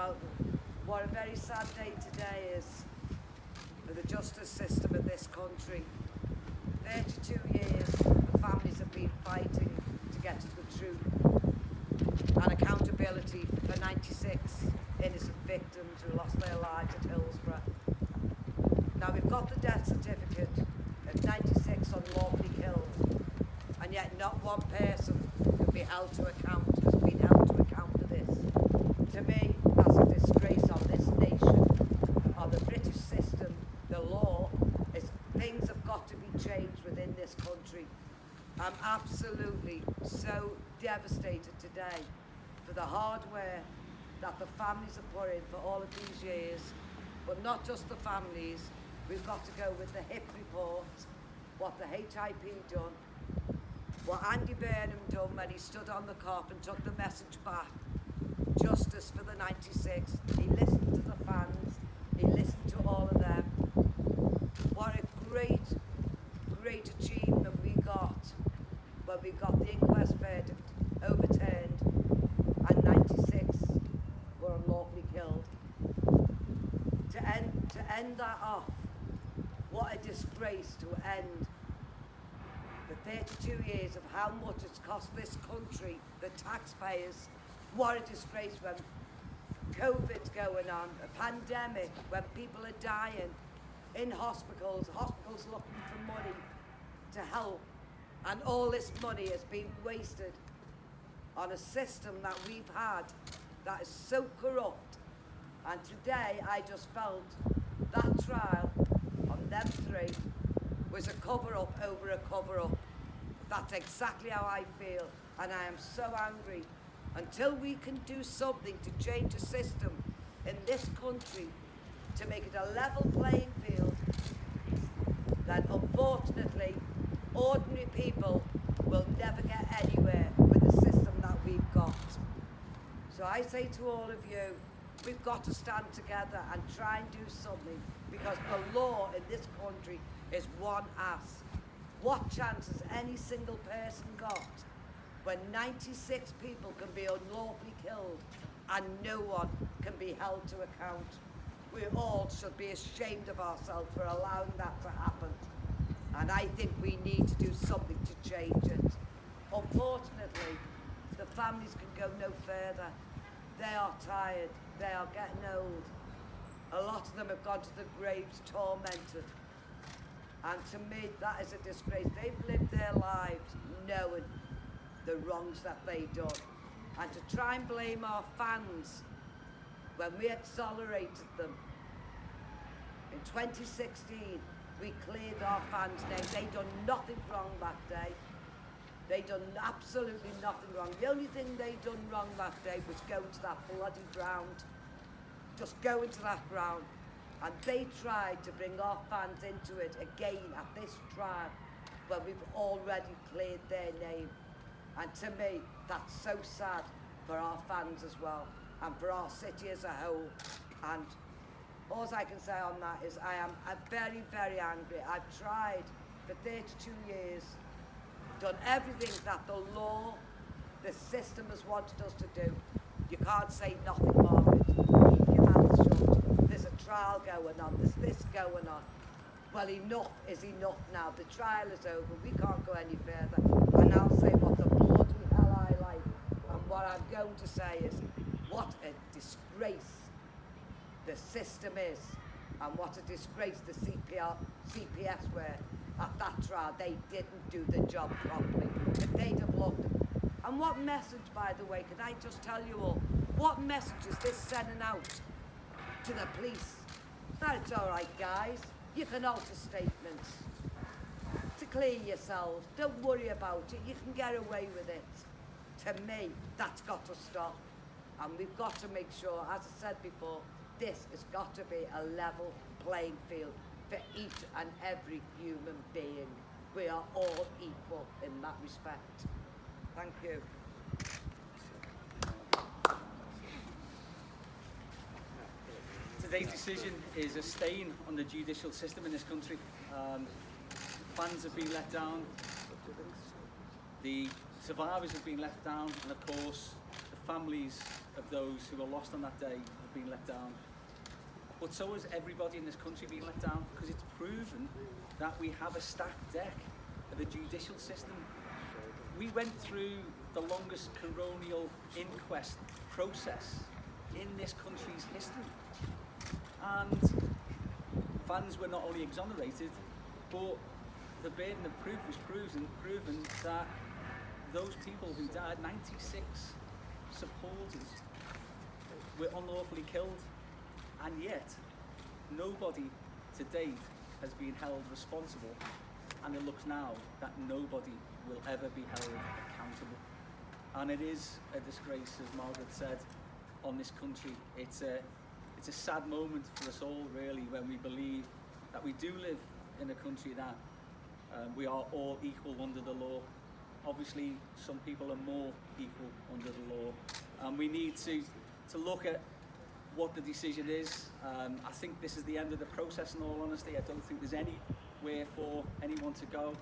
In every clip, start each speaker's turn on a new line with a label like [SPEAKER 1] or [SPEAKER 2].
[SPEAKER 1] about what a very sad day today is for the justice system of this country. 32 years the families have been fighting to get to the truth and accountability for 96 innocent victims who lost their lives at Hillsborough. Now we've got the death certificate of 96 unlawfully killed, and yet not one person can be held to account, has been held to account for this. To me, that's a disgrace on this nation, on the British system, the law. Things have got to be changed within this country. I'm absolutely so devastated today for the hard work that the families have put in for all of these years, but not just the families. We've got to go with the HIP report, what the HIP done, what Andy Burnham done when he stood on the cop and took the message back. Justice for the 96. He listened to the fans, he listened to all of them. What a great, great achievement we got when we got the inquest verdict overturned and 96 were unlawfully killed. To end that off, what a disgrace to end the 32 years of how much it's cost this country, the taxpayers. What a disgrace when COVID's going on, a pandemic, when people are dying in hospitals looking for money to help, and all this money has been wasted on a system that we've had that is so corrupt. And today I just felt that trial on them three was a cover-up over a cover-up. That's exactly how I feel, and I am so angry. Until we can do something to change the system in this country to make it a level playing field, then unfortunately ordinary people will never get anywhere with the system that we've got. So I say to all of you, we've got to stand together and try and do something, because the law in this country is one ass. What chance has any single person got when 96 people can be unlawfully killed and no one can be held to account? We all should be ashamed of ourselves for allowing that to happen. And I think we need to do something to change it. Unfortunately, the families can go no further. They are tired, they are getting old. A lot of them have gone to the graves tormented. And to me, that is a disgrace. They've lived their lives knowing the wrongs that they've done. And to try and blame our fans when we exonerated them in 2016, we cleared our fans' names. They done nothing wrong that day. They done absolutely nothing wrong. The only thing they done wrong that day was go into that bloody ground. Just go into that ground. And they tried to bring our fans into it again at this trial when we've already cleared their name. And to me, that's so sad for our fans as well, and for our city as a whole. And all I can say on that is I'm very, very angry. I've tried for 32 years, done everything that the law, the system has wanted us to do. You can't say nothing, Margaret. Keep your mouth shut. There's a trial going on, there's this going on. Well, enough is enough now. The trial is over, we can't go any further. And I'll say what the bloody hell I like. And what I'm going to say is, what a disgrace the system is, and what a disgrace the CPS were at that trial. They didn't do the job properly. If they'd have looked. And what message, by the way, can I just tell you all, what message is this sending out to the police? Now it's all right, guys, you can alter statements to clear yourselves. Don't worry about it, you can get away with it. To me, that's got to stop. And we've got to make sure, as I said before, this has got to be a level playing field for each and every human being. We are all equal in that respect. Thank you.
[SPEAKER 2] Today's decision is a stain on the judicial system in this country. Fans have been let down, the survivors have been let down, and of course the families of those who were lost on that day have been let down. But so has everybody in this country been let down, because it's proven that we have a stacked deck of a judicial system. We went through the longest coronial inquest process in this country's history. And fans were not only exonerated, but the burden of proof was proven that those people who died, 96 supporters, were unlawfully killed, and yet nobody to date has been held responsible, and it looks now that nobody will ever be held accountable. And it is a disgrace, as Margaret said, on this country. It's a sad moment for us all, really, when we believe that we do live in a country that we are all equal under the law. Obviously, some people are more equal under the law, and we need to look at what the decision is. I think this is the end of the process, in all honesty. I don't think there's anywhere for anyone to go.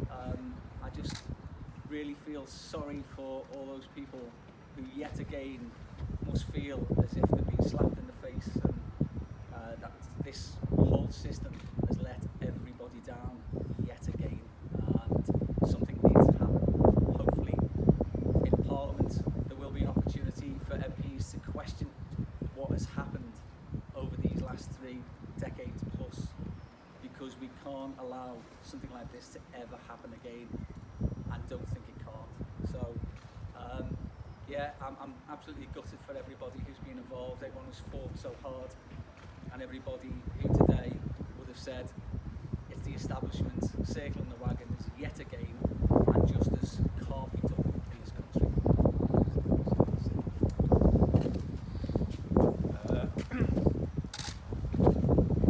[SPEAKER 2] I just really feel sorry for all those people who yet again must feel as if they're being slapped in the face, and that this whole system has let everybody down yet again, and something needs to happen. Hopefully in Parliament there will be an opportunity for MPs to question what has happened over these last 3 decades plus, because we can't allow something like this to ever happen again, and don't think it can't. So yeah, I'm absolutely gutted for everybody who's been involved, everyone who's fought so hard, and everybody who today would have said it's the establishment circling the wagons yet again, and justice can't be done in this country.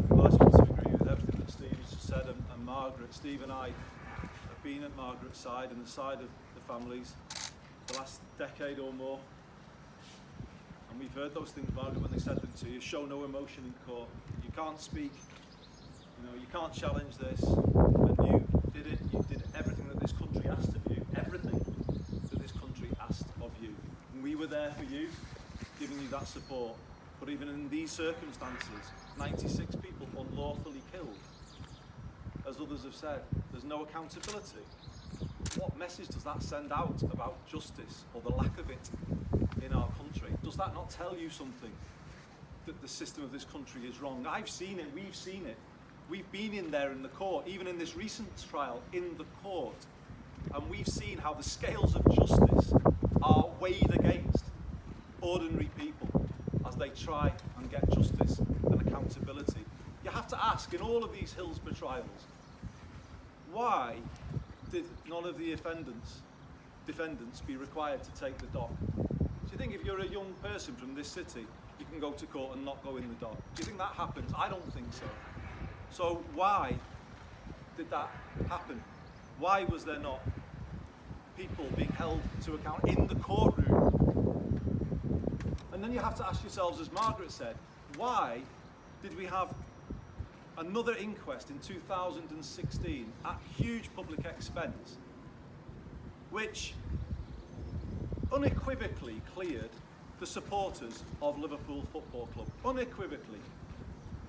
[SPEAKER 3] Well, I suppose to agree with everything that Steve has just said, and Margaret. Steve and I have been at Margaret's side and the side of the families the last decade or more, and we've heard those things, Margaret, when they said them to you. Show no emotion in court. You can't speak. You can't challenge this. And you did it. You did everything that this country asked of you. Everything that this country asked of you. And we were there for you, giving you that support. But even in these circumstances, 96 people unlawfully killed. As others have said, there's no accountability. What message does that send out about justice, or the lack of it, in our country? Does that not tell you something? That the system of this country is wrong? I've seen it, we've seen it. We've been in there in the court, even in this recent trial in the court, and we've seen how the scales of justice are weighed against ordinary people as they try and get justice and accountability. You have to ask, in all of these Hillsborough trials, why did none of the defendants be required to take the dock? Do you think if you're a young person from this city, you can go to court and not go in the dock? Do you think that happens? I don't think so. So why did that happen? Why was there not people being held to account in the courtroom? And then you have to ask yourselves, as Margaret said, why did we have another inquest in 2016 at huge public expense, which unequivocally cleared the supporters of Liverpool Football Club? Unequivocally.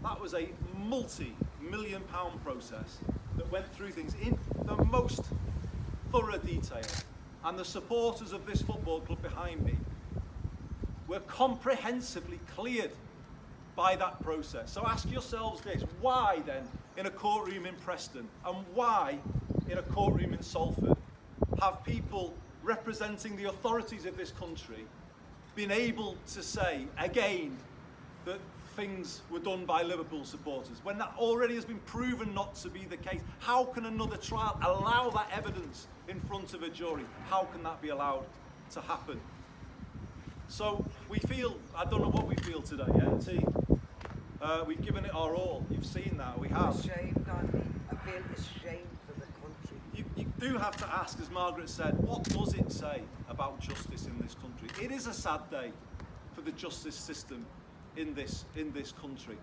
[SPEAKER 3] That was a multi-million-pound process that went through things in the most thorough detail, and the supporters of this football club behind me were comprehensively cleared by that process. So ask yourselves this: why then, in a courtroom in Preston, and why in a courtroom in Salford, have people representing the authorities of this country been able to say again that things were done by Liverpool supporters, when that already has been proven not to be the case? How can another trial allow that evidence in front of a jury? How can that be allowed to happen? So we feel, I don't know what we feel today, T. We've given it our all. You've seen that, we have.
[SPEAKER 1] Ashamed, Andy. I feel ashamed for the country.
[SPEAKER 3] You do have to ask, as Margaret said, what does it say about justice in this country? It is a sad day for the justice system in this country.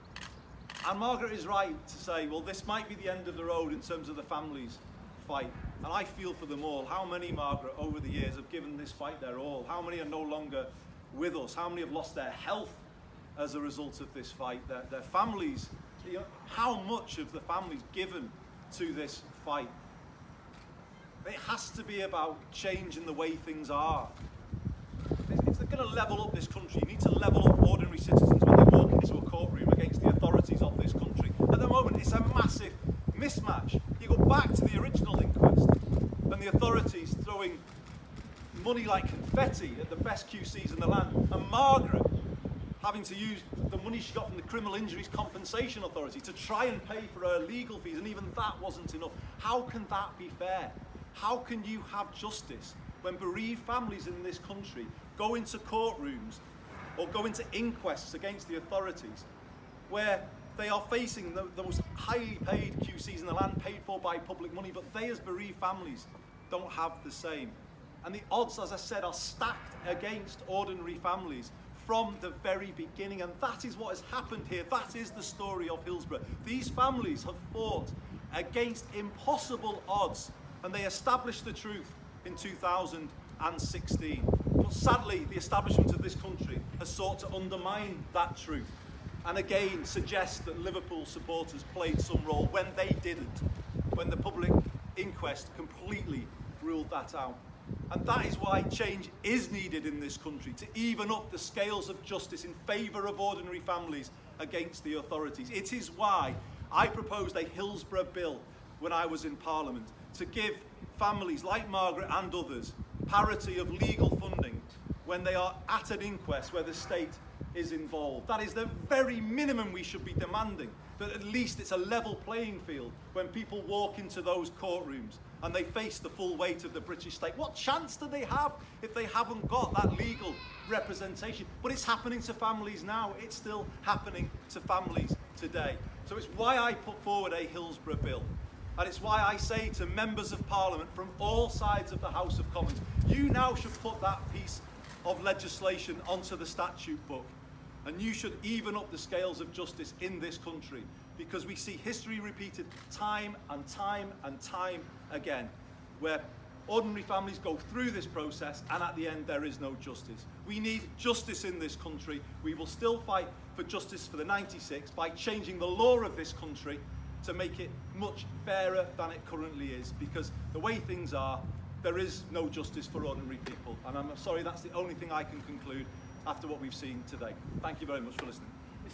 [SPEAKER 3] And Margaret is right to say, well, this might be the end of the road in terms of the families' fight. And I feel for them all. How many, Margaret, over the years have given this fight their all? How many are no longer with us? How many have lost their health as a result of this fight? Their families, how much of the families given to this fight? It has to be about changing the way things are. If they're going to level up this country, you need to level up ordinary citizens when they walk into a courtroom against the authorities of this country. At the moment, it's a massive mismatch. You go back to the original inquest, and the authorities throwing money like confetti at the best QCs in the land, and Margaret having to use the money she got from the Criminal Injuries Compensation Authority to try and pay for her legal fees, and even that wasn't enough. How can that be fair? How can you have justice when bereaved families in this country go into courtrooms or go into inquests against the authorities where they are facing the most highly paid QCs in the land, paid for by public money, but they as bereaved families don't have the same? And the odds, as I said, are stacked against ordinary families from the very beginning, and that is what has happened here. That is the story of Hillsborough. These families have fought against impossible odds, and they established the truth in 2016. But sadly, the establishment of this country has sought to undermine that truth, and again suggest that Liverpool supporters played some role when they didn't, when the public inquest completely ruled that out. And that is why change is needed in this country, to even up the scales of justice in favour of ordinary families against the authorities. It is why I proposed a Hillsborough bill when I was in Parliament, to give families like Margaret and others parity of legal funding when they are at an inquest where the state is involved. That is the very minimum we should be demanding, that at least it's a level playing field when people walk into those courtrooms and they face the full weight of the British state. What chance do they have if they haven't got that legal representation? But it's happening to families now. It's still happening to families today. So it's why I put forward a Hillsborough bill. And it's why I say to members of Parliament from all sides of the House of Commons, you now should put that piece of legislation onto the statute book. And you should even up the scales of justice in this country, because we see history repeated time and time and time again, where ordinary families go through this process and at the end there is no justice. We need justice in this country. We will still fight for justice for the 96 by changing the law of this country to make it much fairer than it currently is, because the way things are, there is no justice for ordinary people. And I'm sorry, that's the only thing I can conclude after what we've seen today. Thank you very much for listening.